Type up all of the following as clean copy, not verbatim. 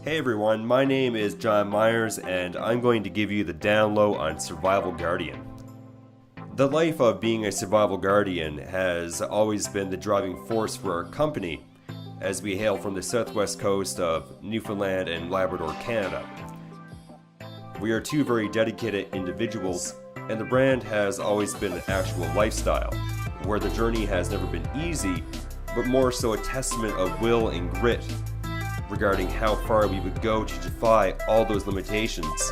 Hey everyone, my name is John Myers and I'm going to give you the down low on Survival Guardian. The life of being a survival guardian has always been the driving force for our company as we hail from the southwest coast of Newfoundland and Labrador, Canada. We are two very dedicated individuals and the brand has always been an actual lifestyle where the journey has never been easy, but more so a testament of will and grit regarding how far we would go to defy all those limitations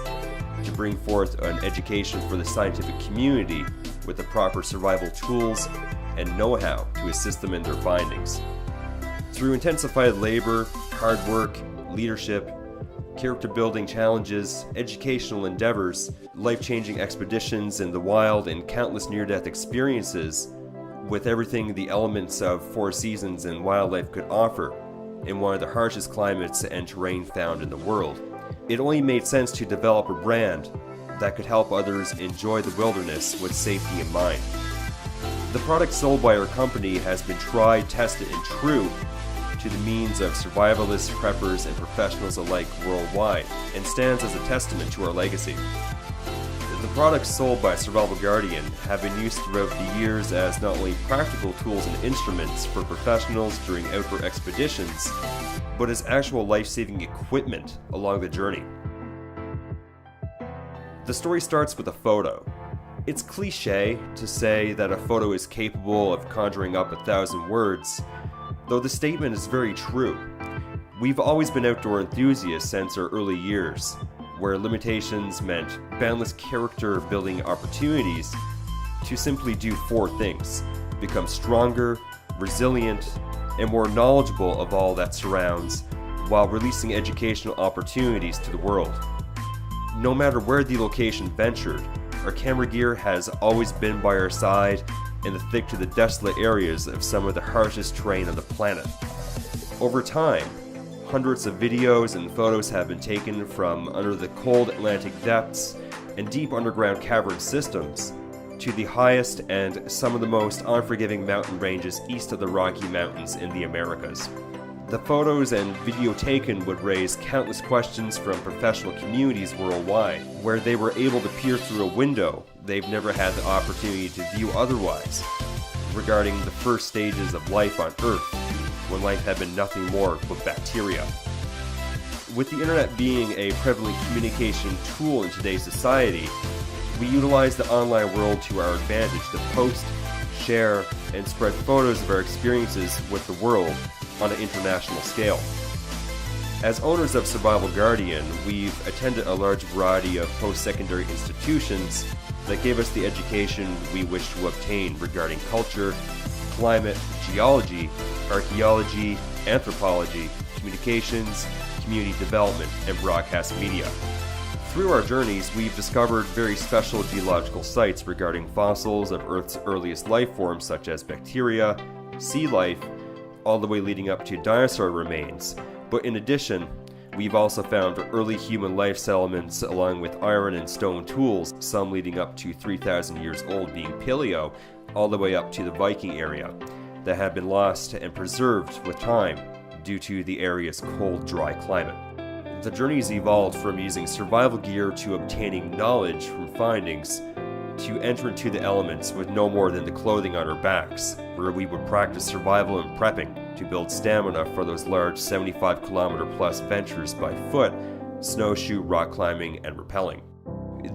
to bring forth an education for the scientific community with the proper survival tools and know-how to assist them in their findings. Through intensified labor, hard work, leadership, character-building challenges, educational endeavors, life-changing expeditions in the wild, and countless near-death experiences, with everything the elements of four seasons and wildlife could offer, in one of the harshest climates and terrain found in the world, it only made sense to develop a brand that could help others enjoy the wilderness with safety in mind. The product sold by our company has been tried, tested, and true to the means of survivalists, preppers, and professionals alike worldwide, and stands as a testament to our legacy. The products sold by Survival Guardian have been used throughout the years as not only practical tools and instruments for professionals during outdoor expeditions, but as actual life-saving equipment along the journey. The story starts with a photo. It's cliché to say that a photo is capable of conjuring up 1,000 words, though the statement is very true. We've always been outdoor enthusiasts since our early years, where limitations meant boundless character-building opportunities to simply do four things: become stronger, resilient, and more knowledgeable of all that surrounds, while releasing educational opportunities to the world. No matter where the location ventured, our camera gear has always been by our side in the thick to the desolate areas of some of the harshest terrain on the planet. Over time, hundreds of videos and photos have been taken from under the cold Atlantic depths and deep underground cavern systems to the highest and some of the most unforgiving mountain ranges east of the Rocky Mountains in the Americas. The photos and video taken would raise countless questions from professional communities worldwide, where they were able to peer through a window they've never had the opportunity to view otherwise, regarding the first stages of life on Earth, when life had been nothing more but bacteria. With the internet being a prevalent communication tool in today's society, we utilize the online world to our advantage to post, share, and spread photos of our experiences with the world on an international scale. As owners of Survival Guardian, we've attended a large variety of post-secondary institutions that gave us the education we wish to obtain regarding culture, climate, geology, archaeology, anthropology, communications, community development, and broadcast media. Through our journeys, we've discovered very special geological sites regarding fossils of Earth's earliest life forms such as bacteria, sea life, all the way leading up to dinosaur remains. But in addition, we've also found early human life settlements along with iron and stone tools, some leading up to 3,000 years old being paleo, all the way up to the Viking area, that have been lost and preserved with time due to the area's cold, dry climate. The journey's evolved from using survival gear to obtaining knowledge from findings to enter into the elements with no more than the clothing on our backs, where we would practice survival and prepping to build stamina for those large 75-kilometer plus ventures by foot, snowshoe, rock climbing, and rappelling.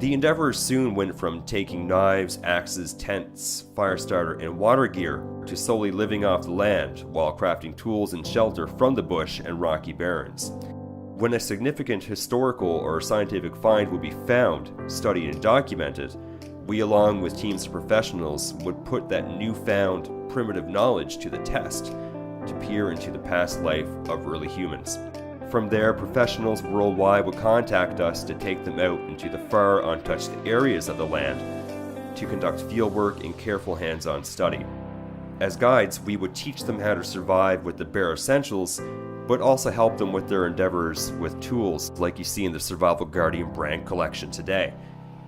The endeavor soon went from taking knives, axes, tents, fire starter, and water gear to solely living off the land while crafting tools and shelter from the bush and rocky barrens. When a significant historical or scientific find would be found, studied, and documented, we, along with teams of professionals, would put that newfound primitive knowledge to the test to peer into the past life of early humans. From there, professionals worldwide would contact us to take them out into the far untouched areas of the land to conduct fieldwork and careful hands-on study. As guides, we would teach them how to survive with the bare essentials, but also help them with their endeavors with tools like you see in the Survival Guardian brand collection today.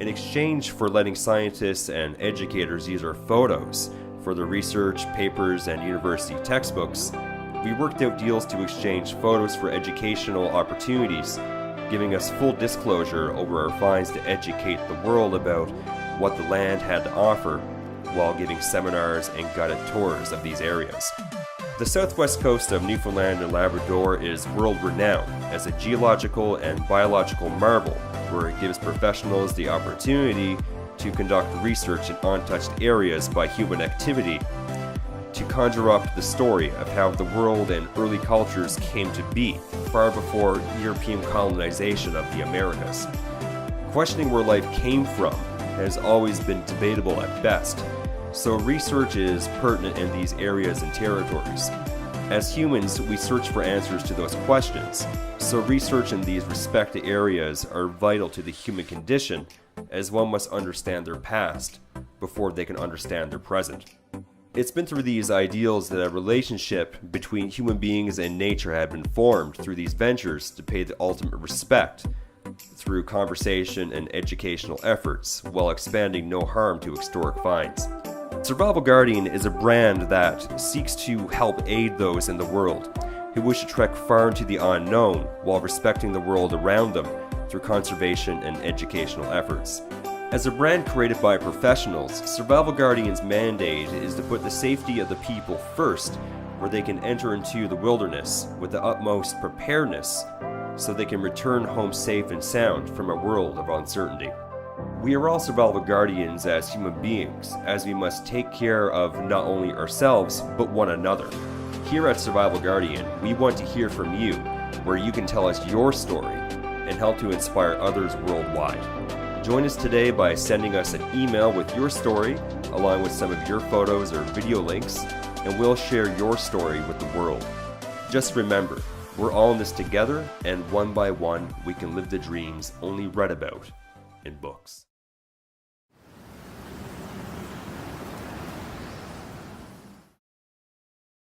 In exchange for letting scientists and educators use our photos for their research, papers, and university textbooks, we worked out deals to exchange photos for educational opportunities, giving us full disclosure over our fines to educate the world about what the land had to offer, while giving seminars and guided tours of these areas. The southwest coast of Newfoundland and Labrador is world-renowned as a geological and biological marvel, where it gives professionals the opportunity to conduct research in untouched areas by human activity, to conjure up the story of how the world and early cultures came to be, far before European colonization of the Americas. Questioning where life came from has always been debatable at best, so research is pertinent in these areas and territories. As humans, we search for answers to those questions, so research in these respected areas are vital to the human condition, as one must understand their past before they can understand their present. It's been through these ideals that a relationship between human beings and nature had been formed through these ventures to pay the ultimate respect through conversation and educational efforts, while expanding no harm to historic finds. Survival Guardian is a brand that seeks to help aid those in the world who wish to trek far into the unknown while respecting the world around them through conservation and educational efforts. As a brand created by professionals, Survival Guardian's mandate is to put the safety of the people first, where they can enter into the wilderness with the utmost preparedness so they can return home safe and sound from a world of uncertainty. We are all Survival Guardians as human beings, as we must take care of not only ourselves, but one another. Here at Survival Guardian, we want to hear from you, where you can tell us your story and help to inspire others worldwide. Join us today by sending us an email with your story, along with some of your photos or video links, and we'll share your story with the world. Just remember, we're all in this together, and one by one, we can live the dreams only read about in books.